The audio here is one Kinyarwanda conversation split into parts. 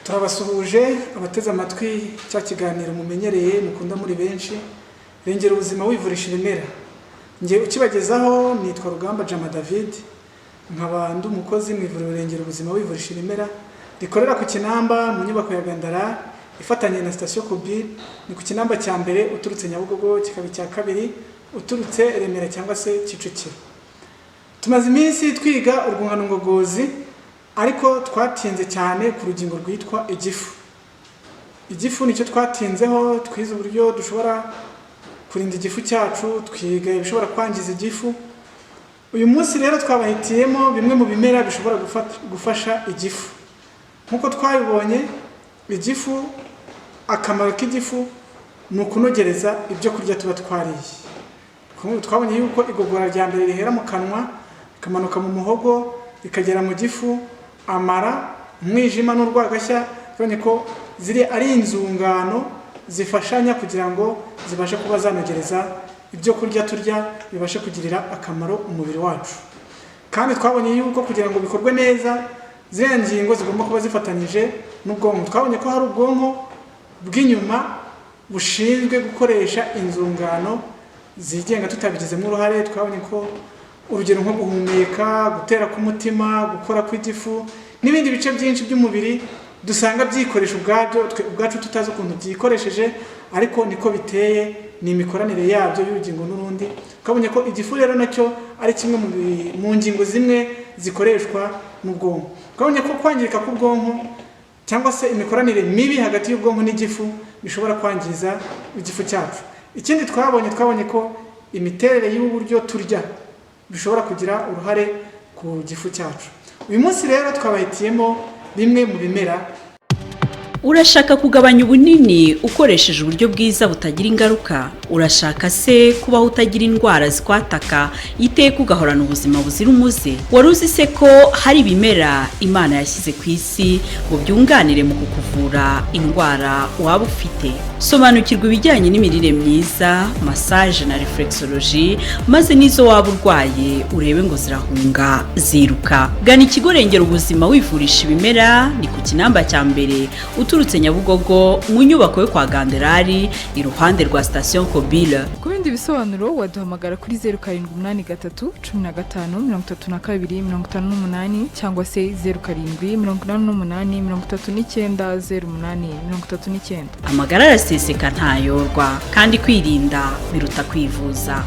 turabasuhuje abateze amatwi cya kiganiro mumenyereye mukunda muri benshi rengera ubuzima wivurisha ibimera. Ngiye ukibagezaho nitwa Rugamba Jama David, nkaba ndi umukozi mu ivuriro rengera ubuzima wivurisha ibimera rikorera ku Kinamba mu nyubako ya Gandara ifatanye na station Kobili. Ni ku Kinamba cya mbere uturutse Nyabugogo, kikabi cya kabiri uturutse Remera cyangwa se Kicukiro. Tumaze iminsi twiga urwungano ngogozi, ariko twatinze cyane ku rugingo rwitwa igifu. Igifu nicyo twatinzeho, twize uburyo dushobora kurinda igifu cyacu, twiga ibishobora kwangiza igifu. Uyu munsi rero twabahitiyemo bimwe mu bimera bishobora gufasha igifu. Nkuko twabibonye, igifu, akamaro k'igifu ni ukunogereza ibyo kurya tuba twariye. Twabonye yuko igogora rya mbere rihera mu kanwa, ikamanuka mu muhogo, ikagera mu gifu, amara, umwijima n'urwagashya. Twabonye ko ziri ari inzungano zifashanya kugira ngo zibashe kuba zanogereza ibyo kurya turya, bibashe kugirira akamaro umubiri wacu. Kandi twabonye yuko kugira ngo bikorwe neza, ziriya ngingo zigomba kuba zifatanyije n'ubwonko. Twabonye ko hari ubwonko bw'inyuma bushinzwe gukoresha inzungano zigenga tutabigizemo uruhare. Twabonye ko urugero nko guhumeka, gutera k'umutima, gukora kw'igifu n'ibindi bice byinshi by'umubiri dusanga byikoresha ubwacu tutazi ukuntu byikoresheje, ariko niko biteye, ni imikoranire yabyo y'urugingo n'urundi. Twabonye ko igifu rero nacyo ari kimwe mu ngingo zimwe zikoreshwa n'ubwonko. Twabonye ko kwangirika k'ubwonko cyangwa se imikoranire mibi hagati y'ubwonko n'igifu bishobora kwangiza igifu cyacu. Ikindi twabonye ko imiterere y'uburyo turya bishobora kugira uruhare ku gifu cyacu. Uyu munsi rero twabahitiyemo bimwe mu bimera. Urashaka kugabanya ubunini ukoresheje uburyo bwiza butagira ingaruka? Urashaka se kubaho utagira indwara zikwataka iteka ugahorana ubuzima buzira umuze? Wari uzi se ko hari ibimera Imana yashyize ku isi ngo byunganire mu kukuvura indwara waba ufite? Sobanukirwa ibijyanye n'imirire myiza, massage na reflexology, maze n'izo waba urwaye urebe ngo zirahunga ziruka. Gana ikigo rengera ubuzima wivurisha ibimera, ni ku Kinamba cya mbere uturutse Nyabugogo mu nyubako yo kwa Ganderari iruhande rwa station Kobili. Ku bindi bisobanuro waduhamagara kuri 0783 15 32 58 cyangwa se 0788 39 08 Amagara araseseka ntayorwa, kandi kwirinda biruta kwivuza.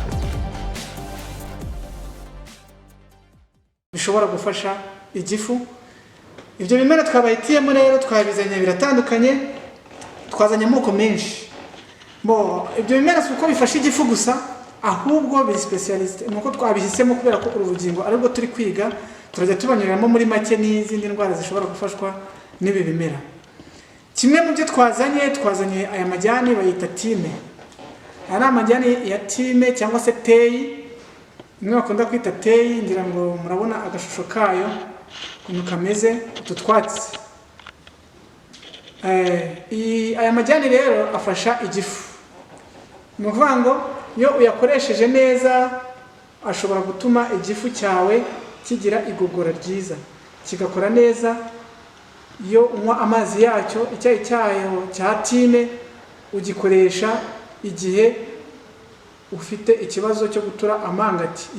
Bishobora gufasha igifu. Ibyo bimera twabahitiyemo rero twabizanye biratandukanye, twazanye amoko menshi. Ibyo bimera si uko bifasha igifu gusa, ahubwo biri specialist. Nuko twabihisemo kubera ko urugingo aribwo turi kwiga, turajya tubanyuriramo muri make n'izindi ndwara zishobora gufashwa n'ibi bimera. Kimwe mu byo twazanye aya majyani bayita time. Aya ni amajyani ya time cyangwa se teyi. Imwe bakunda kwita teyi, ngira ngo murabona agashusho kayo ukuntu kameze, utu twatsi. Aya majyani rero afasha igifu. Ni ukuvuga ngo iyo uyakoresheje neza ashobora gutuma igifu cyawe kigira igogora ryiza, kigakora neza. Iyo unywa amazi yacyo, icyayi cyayo cya time ugikoresha igihe ufite ikibazo cyo gutura amangati.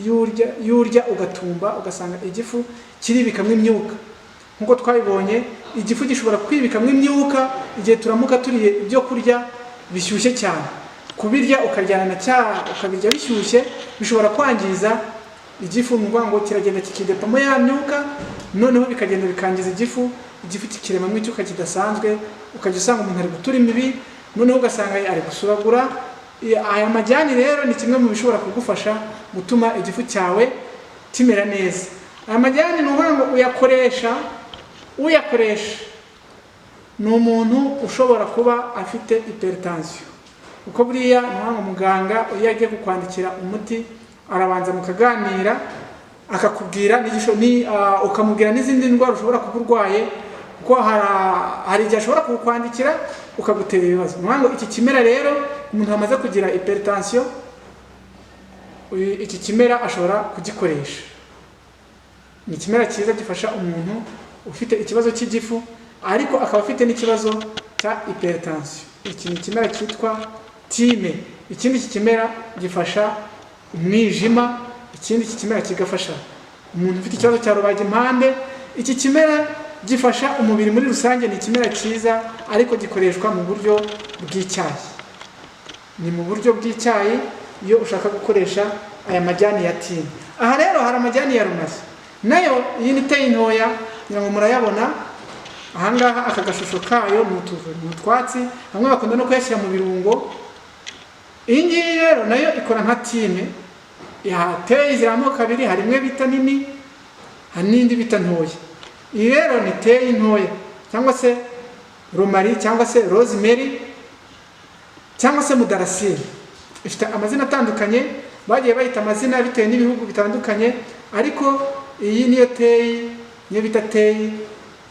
Iyo urya ugatumba ugasanga igifu kiribikamo imyuka. Nkuko twabibonye, igifu gishobora kwibikamo imyuka igihe turamuka turiye ibyo kurya bishyushye cyane. Kubirya ukaryana na ukabirya bishyushye bishobora kwangiza igifu. Mu ngo kiragenda kikidepamo ya myuka, noneho bikagenda bikangiza igifu kikiremamo icyuka kidasanzwe, ukajya usanga umuntu ari gutura imibi, noneho ugasanga ari gusuragura. Aya majyani rero ni kimwe mu bishobora kugufasha gutuma igifu cyawe kimera neza. Aya majyani ni ukuvuga ngo uyakoresha ni umuntu ushobora kuba afite hypertension. Uko buriya ngo muganga iyo agiye kukwandikira umuti arabanza mukaganira, akakubwira ukamubwira n'izindi ndwara ushobora kuba urwaye, kuko hari igihe ashobora kukwandikira ukagutera ibibazo. Ngo iki kimera rero, umuntu wamaze kugira hypertension, iki kimera ashobora kugikoresha. Ni ikimera cyiza gifasha umuntu ufite ikibazo cy'igifu ariko akaba afite n'ikibazo cya hypertension. Iki ni ikimera cyitwa time. Ikindi iki kimera gifasha umwijima, ikindi iki kimera kigafasha umuntu ufite ikibazo cya rubagimpande. Iki kimera gifasha umubiri muri rusange, ni ikimera cyiza ariko gikoreshwa mu buryo bw'icyayi. Ni mu buryo bw'icyayi iyo ushaka gukoresha aya majyani ya time. Aha rero hari amajyani ya rumazi, nayo iyi ni teyi ntoya, ngira ngo murayabona. Ahangaha aka gashusho kayo mu twatsi, bamwe bakunda no kuyashyira mu birungo. Iyi ngiyi rero nayo ikora nka time. Teyi ziri amoko abiri, hari imwe bita nini, hari n'indi bita ntoya. Iyi rero ni teyi ntoya cyangwa se romari cyangwa se rosemary cyangwa se mudarasini. Ifite amazina atandukanye, bagiye bayita amazina bitewe n'ibihugu bitandukanye, ariko iyi niyo teyi, niyo bita teyi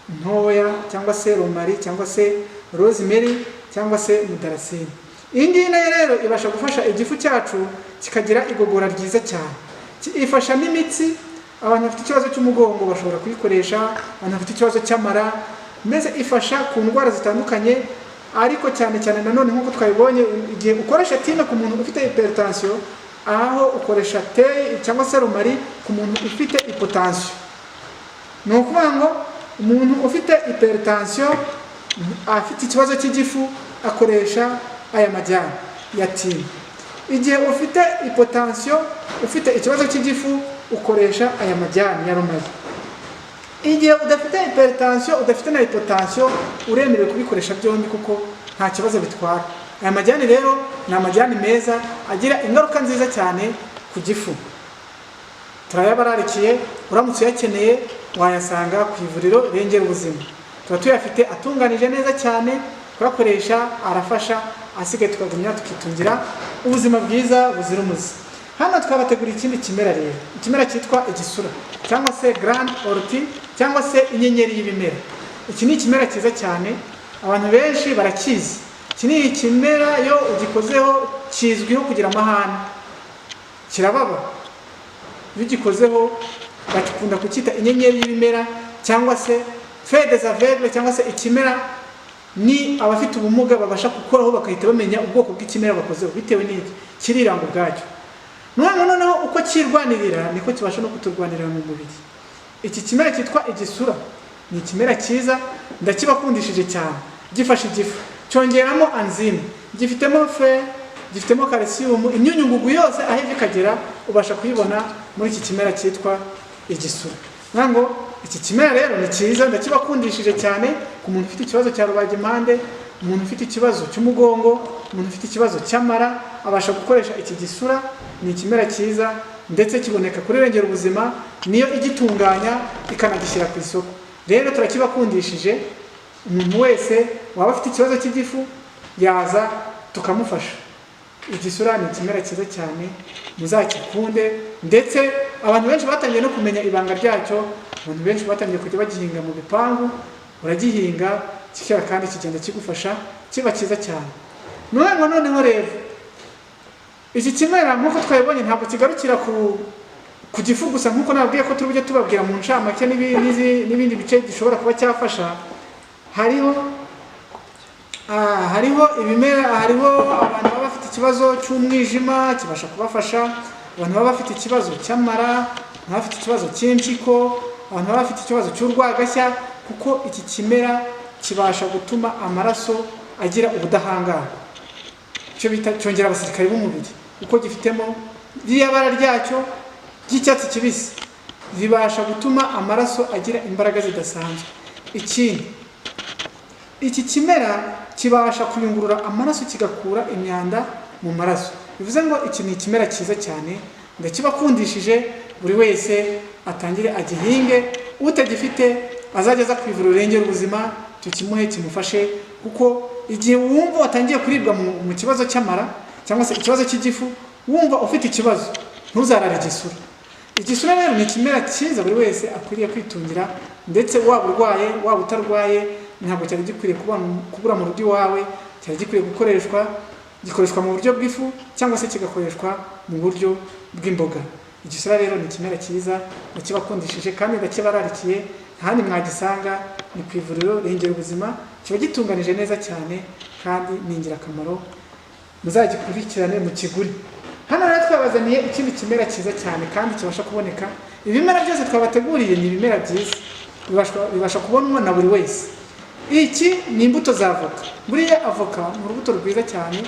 ntoya cyangwa se romari cyangwa se rosemary cyangwa se mudarasini. Iyi ngiyi nayo rero ibasha gufasha igifu cyacu kikagira igogora ryiza cyane. Ifasha n'imitsi, abantu bafite ikibazo cy'umugongo bashobora kuyikoresha, abantu bafite ikibazo cy'amara, mbese ifasha ku ndwara zitandukanye. Ariko cyane cyane nanone nk'uko twabibonye, igihe ukoresha time ku muntu ufite hypertension, aho ukoresha teyi cyangwa se romari ku muntu ufite hypotension. Ni ukuvuga ngo umuntu ufite hypertension afite ikibazo cy'igifu akoresha aya majyani ya time. Igihe ufite hypotension ufite ikibazo cy'igifu ukoresha aya majyani ya romari. Igihe udafite hypertension udafite na hypotension uremerewe kubikoresha byombi kuko nta kibazo bitwara. Aya majyani rero ni amajyani meza agira ingaruka nziza cyane ku gifu. Turayabararikiye, uramutse uyakeneye wayasanga ku ivuriro Rengera Ubuzima. Tuba tuyafite atunganije neza cyane, kuyakoresha arafasha, asigaye tukagumya tukitungira ubuzima bwiza buzira umuze. Hano twabategura ikindi kimera rero, ikimera cyitwa igisura cyangwa se grand ortie cyangwa se inyenyeri y'ibimera. Iki ni ikimera cyiza cyane, abantu benshi barakizi. Iki ni ikimera iyo ugikozeho kizwiho kugira amahane, kirababa. Iyo ugikozeho bakunda kucyita inyenyeri y'ibimera cyangwa se feuille des aveugles cyangwa se ikimera ni abafite ubumuga babasha gukoraho bakahita bamenya ubwoko bw'ikimera bakozeho bitewe n'iki kiriranga ubwacyo. Noneho uko kirwanirira niko kibasha no kuturwanirira mu mubiri. Iki kimera cyitwa igisura ni ikimera cyiza, ndakibakundishije cyane. Gifasha igifu, cyongeramo enzyme, gifitemo fe, gifitemo calcium, imyunyungugu yose aho ikagera ubasha kuyibona muri iki kimera cyitwa igisura. Nango iki kimera rero ni cyiza, ndakibakundishije cyane ku muntu ufite ikibazo cya rubagimpande, umuntu ufite ikibazo cy'umugongo, umuntu ufite ikibazo cy'amara, abasha gukoresha iki gisura. Ni ikimera cyiza ndetse kiboneka kuri Rengera Ubuzima, niyo igitunganya ikanagishyira ku isoko. Rero turakibakundishije, umuntu wese waba afite ikibazo cy'igifu yaza tukamufasha. Igisura ni ikimera cyiza cyane, muzakikunde. Ndetse abantu benshi batangiye no kumenya ibanga ryacyo, abantu benshi batangiye kujya bagihinga mu bipangu, uragihinga kikera kandi kigenda kigufasha, kiba cyiza cyane. Noneho rero iki kimera nk'uko twabibonye ntabwo kigarukira ku gifu gusa, nk'uko nababwiye ko turi bujye tubabwira mu ncamake n'ibindi bice gishobora kuba cyafasha. Hariho ibimera, hariho abantu baba bafite ikibazo cy'umwijima kibasha kubafasha, abantu baba bafite ikibazo cy'amara, abantu bafite ikibazo cy'impyiko, abantu baba bafite ikibazo cy'urwagashya, kuko iki kimera kibasha gutuma amaraso agira ubudahangarwa, icyo bita cyongera abasirikare b'umubiri, kuko gifitemo ririya bara ryacyo ry'icyatsi kibisi ribasha gutuma amaraso agira imbaraga zidasanzwe. Ikindi, iki kimera kibasha kuyungurura amaraso kigakura imyanda mu maraso. Bivuze ngo iki ni ikimera cyiza cyane, ndakibakundishije, buri wese atangire agihinge, utagifite azajya aza ku ivuriro Rengera Ubuzima tukimuhe kimufashe, kuko igihe wumva watangiye kuribwa mu kibazo cy'amara cyangwa se ikibazo cy'igifu, wumva ufite ikibazo, ntuzarare igisura. Igisura rero ni ikimera cyiza buri wese akwiriye kwitungira, ndetse waba urwaye waba utarwaye, ntabwo cyari gikwiriye kubura mu rugo iwawe, cyari gikwiriye gikoreshwa mu buryo bw'ifu cyangwa se kigakoreshwa mu buryo bw'imboga. Igisura rero ni ikimera cyiza, ndakibakundishije kandi ndakibararikiye, ntahandi mwagisanga ni ku ivuriro Rengera Ubuzima, kiba gitunganije neza cyane kandi ni ingirakamaro, muzagikurikirane mu kiguri. Hano rero twabazaniye ikindi kimera cyiza cyane kandi kibasha kuboneka. Ibimera byose twabateguriye ni ibimera byiza bibasha kubonwa na buri wese. Iki ni imbuto za avoka. Buriya avoka ni urubuto rwiza cyane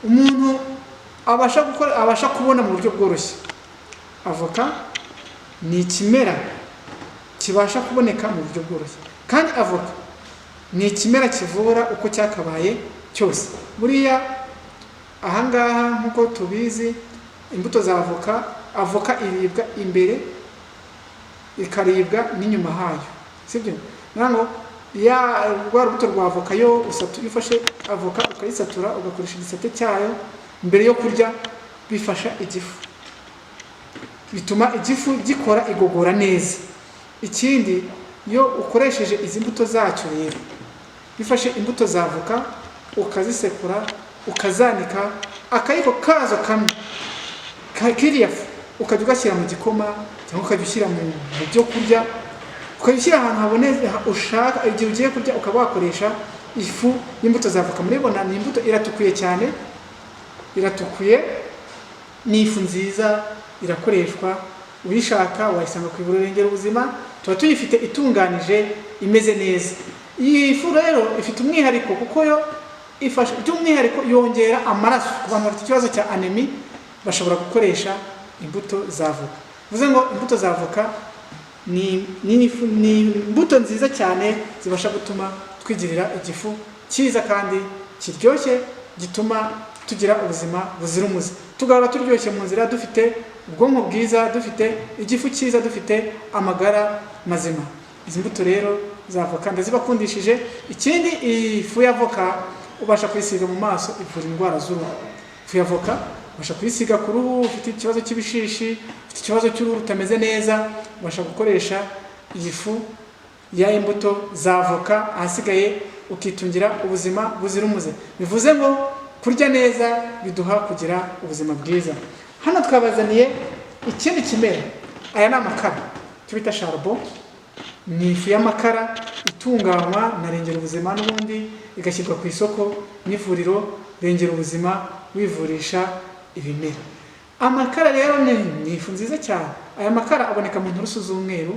umuntu abasha kubona mu buryo bworoshye. Avoka ni ikimera kibasha kuboneka mu buryo bworoshye, kandi avoka ni ikimera kivura uko cyakabaye cyose. Buriya ahangaha nk'uko tubizi, imbuto za avoka iribwa imbere ikaribwa n'inyuma hayo, sibyo? Nango rwa rubuto rwa avoka yo ufashe avoka ukayisatura ugakoresha igisate cyayo mbere yo kurya, bifasha igifu, bituma igifu gikora igogora neza. Ikindi, iyo ukoresheje izi mbuto zacyo rero, bifashe imbuto za avoka ukazisekura ukazanika, akayiko kazo kamwe kiriya fu ukajya ugashyira mu gikoma cyangwa ukajya ushyira mu byo kurya, ukajya ushyira ahantu haboneye ushaka. Igihe ugiye kurya ukaba wakoresha ifu y'imbuto za avoka. Muribona ni imbuto iratukuye cyane, iratukuye, ni ifu nziza, irakoreshwa. Uyishaka wayisanga ku ivuriro Rengera Ubuzima, tuba tuyifite itunganije imeze neza. Iyi fu rero ifite umwihariko kuko yo ifasha by'umwihariko yongera amaraso. Ku bantu bafite ikibazo cya anemi bashobora gukoresha imbuto za avoka. Bivuze ngo imbuto za avoka ni imbuto nziza cyane zibasha gutuma twigirira igifu cyiza kandi kiryoshye, gituma tugira ubuzima buzira umuze, tugahora turyoshye mu nzira, dufite ubwonko bwiza, dufite igifu cyiza, dufite amagara mazima. Izi mbuto rero za avoka ndazibakundishije. Ikindi, ifu y'avoka ubasha kuyisiga mu maso, ivura indwara z'uruhu. Ifu y'avoka ubasha kuyisiga ku ruhu ufite ikibazo cy'ibishishi, ufite ikibazo cy'uruhu rutameze neza, ubasha gukoresha iyi fu ya imbuto za avoka, ahasigaye ukitungira ubuzima buzira umuze. Bivuze ngo kurya neza biduha kugira ubuzima bwiza. Hano twabazaniye ikindi kimera. Aya ni amakara, cyo bita charbon. Ni ifu y'amakara itunganywa na Rengera Ubuzima, n'ubundi igashyirwa ku isoko n'ivuriro Rengera Ubuzima, wivurisha ibimera. Amakara rero ni ifu nziza cyane. Aya makara aboneka mu nturusu z'umweru,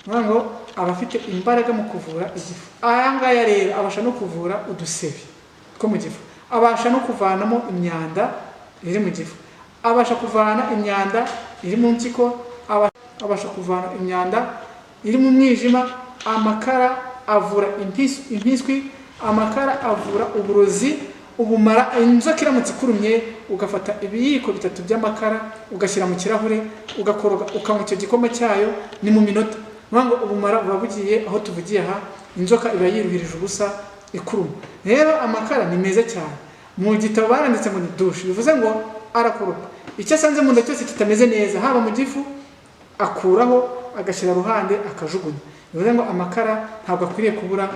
ngo aba afite imbaraga mu kuvura igifu. Aya ngaya rero abasha no kuvura udusebe two mu gifu, abasha no kuvanamo imyanda iri mu gifu, abasha kuvana imyanda iri mu mpyiko, abasha kuvana imyanda iri mu mwijima. Amakara avura impiswi, amakara avura uburozi, ubumara. Inzoka iramutse ikurumye, ugafata ibiyiko 3 by'amakara ugashyira mu kirahure ugakoroga ukanywa icyo gikoma cyayo, ni mu minota. Ngo ubumara buba bugiye aho tuvugiye aha, inzoka iba yiruhirije ubusa ikuruma. Rero amakara ni meza cyane. Mu gitabo baranditse ngo ni douche, bivuze ngo arakoropa icyo asanze mu nda cyose kitameze neza, haba mu gifu akuraho agashyira ruhande akajugunya. Bivuze ngo amakara ntabwo akwiriye kubura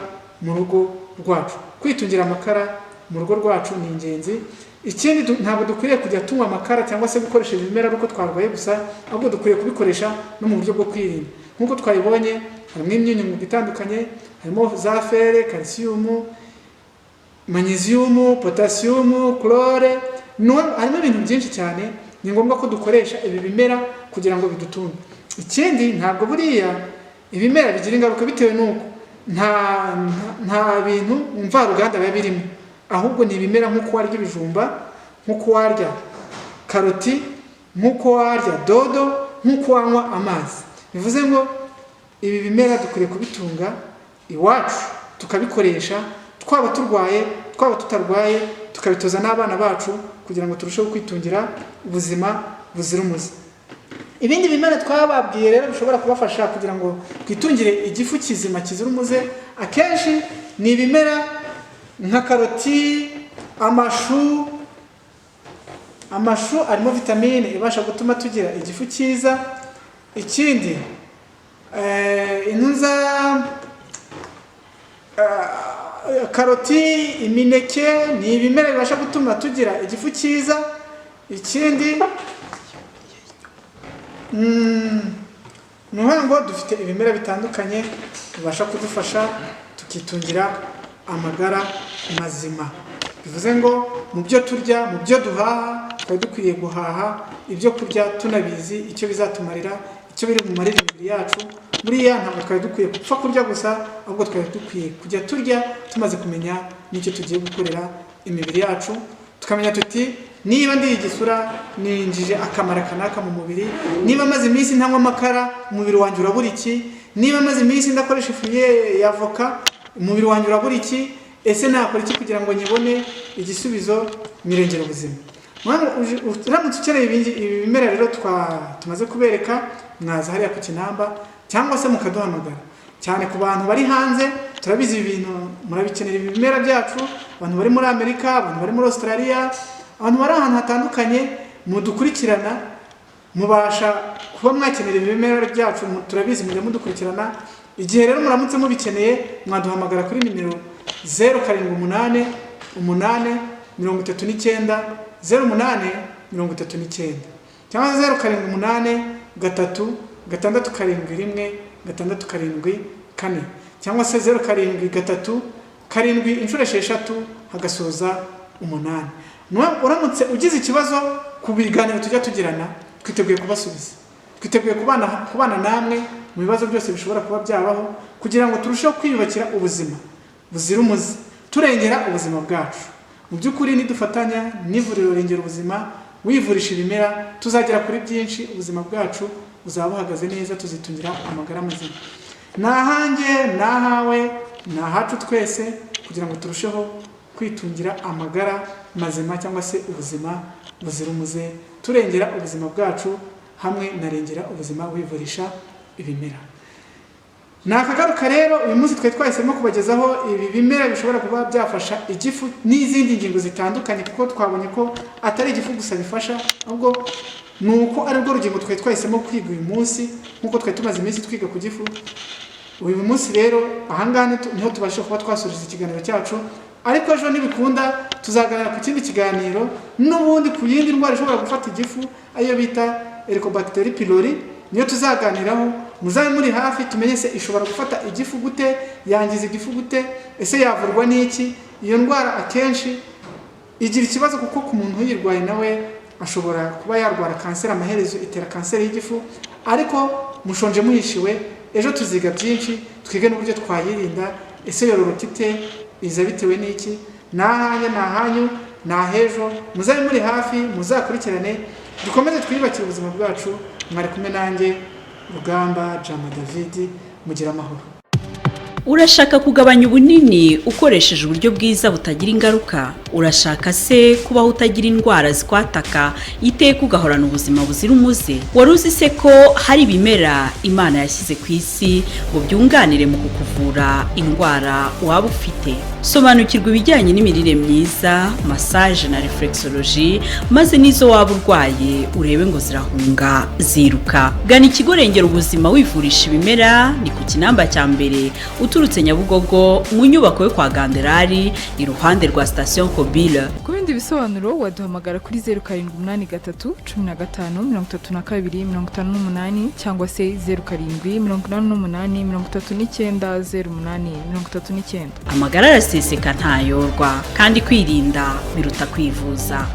mu rugo rwacu. Kwitungira amakara mu rugo rwacu ni ingenzi. Ikindi, ntabwo dukwiriye kujya tunywa amakara cyangwa se gukoresha ibimera uko twarwaye gusa, ahubwo dukwiriye kubikoresha no mu buryo bwo kwirinda. Nk'uko twayibonye, harimo imyunyungugu itandukanye, harimo za fere, calcium, magnesium, potassium, chlore, harimo ibintu byinshi cyane. Ni ngombwa ko dukoresha ibi bimera kugira ngo bidutunge. Ikindi, ntabwo buriya ibimera bigira ingaruka bitewe n'uko nta bintu mvaruganda biba birimo, ahubwo ni ibimera nk'uko warya ibijumba, nk'uko warya karoti, nk'uko warya dodo, nk'uko wanywa amazi. Bivuze ngo ibi bimera dukwiriye kubitunga iwacu, tukabikoresha twaba turwaye, twaba tutarwaye, tukabitoza n'abana bacu kugira ngo turusheho kwitungira ubuzima buzira umuze. Ibindi bimera twababwiye rero bishobora kubafasha kugira ngo twitungire igifu kizima kizira umuze, akenshi ni ibimera nka karoti, amashu arimo vitamine ibasha gutuma tugira igifu cyiza. Ikindi, karoti, imineke ni ibimera bibasha gutuma tugira igifu cyiza. Ikindi, ni ukuvuga ngo dufite ibimera bitandukanye bibasha kudufasha tukitungira amagara mazima. Bivuze ngo mu byo turya, mu byo duhaha, twari dukwiye guhaha ibyo kurya tunabizi icyo bizatumarira, icyo biri bumarire imibiri yacu. Buriya ntabwo twari dukwiye gupfa kurya gusa, ahubwo twari dukwiye kujya turya tumaze kumenya n'icyo tugiye gukorera imibiri yacu, tukamenya tuti niba ndi igisura ninjije akamara kanaka mu mubiri, niba maze iminsi ntanywa amakara umubiri wanjye urabura iki, niba maze iminsi ndakoresha ifu ya avoka umubiri wanjye urabura iki, ese nakora iki kugira ngo nyibone igisubizo mirengera ubuzima. Uramutse ukeneye ibi bimera rero tumaze kubereka, mwaza hariya ku Kinamba cyangwa se mukaduhamagara. Cyane ku bantu bari hanze, turabizi ibintu murabikenera ibi bimera byacu, abantu bari muri Amerika, abantu bari muri Australia, abantu bari ahantu hatandukanye, mudukurikirana mubasha kuba mwakenera ibi bimera byacu, turabizi mujya mudukurikirana. Igihe rero muramutse mubikeneye, mwaduhamagara kuri nimero 078 8 39 08 cyangwa 078 3 671 674 cyangwa se 073 7 inshuro 6 hagasoza 8. Uramutse ugize ikibazo ku biganiro tujya tugirana, twiteguye kubasubiza, twiteguye kubana namwe mu bibazo byose bishobora kuba byabaho, kugira ngo turusheho kwiyubakira ubuzima buzira umuze, turengera ubuzima bwacu. Mu by'ukuri nidufatanya n'ivuriro Rengera Ubuzima, wivurisha ibimera, tuzagera kuri byinshi, ubuzima bwacu buzaba buhagaze neza, tuzitungira amagara mazima. Nahanjye, nahawe, nahacu twese, kugira ngo turusheho kwitungira amagara mazima cyangwa se ubuzima buzira umuze, turengera ubuzima bwacu hamwe na Rengera Ubuzima wivurisha ibimera. Nakagaruka rero, uyu munsi twari twahisemo kubagezaho ibi bimera bishobora kuba byafasha igifu n'izindi ngingo zitandukanye, kuko twabonye ko atari igifu gusa bifasha, ahubwo nuko ari rwo rugingo twari twahisemo kwiga uyu munsi, nkuko twari tumaze iminsi twiga ku gifu. Uyu munsi rero ahangaha niho tubasha kuba twasubiriza ikiganiro cyacu, ariko ejo nibikunda tuzaganira ku kindi kiganiro n'ubundi ku yindi ndwara ishobora gufata igifu, ayo bita Helicobacter pylori. Niyo tuzaganiraho, muzabe muri hafi tumenye se ishobora gufata igifu gute, yangiza igifu gute, ese yavurwa n'iki. Iyo ndwara akenshi igira ikibazo kuko ku muntu uyirwaye nawe ashobora kuba yarwara kanseri, amaherezo itera kanseri y'igifu. Ariko mushonje muhishiwe, ejo tuziga byinshi, twige n'uburyo twayirinda. Ese yororoka ite, iza bitewe n'iki? Nahanyu nahejo, muzabe muri hafi, muzakurikirane, dukomeze twiyubakire ubuzima bwacu. Mwari kumwe nanjye Rugamba Jama David, mugira amahoro. Urashaka kugabanya ubunini ukoresheje uburyo bwiza butagira ingaruka? Urashaka se kubaho utagira indwara zikwataka iteka ugahorana ubuzima buzira umuze? Wari uzi se ko hari ibimera Imana yashyize ku isi ngo byunganire mu kukuvura indwara waba ufite? Sobanukirwa ibijyanye n'imirire myiza, massage na reflexology, maze nizo waba urwaye urebe ngo zirahunga ziruka. Gana ikigo Rengera Ubuzima wivurisha ibimera, ni ku Kinamba cya mbere uturutse Nyabugogo mu nyubako yo kwa Ganderari iruhande rwa station Kobile. Ku bindi bisobanuro waduhamagara kuri 0783 15 32 58 cyangwa se 0788 39 08 39. Amagara araseseka ntayorwa, kandi kwirinda biruta kwivuza.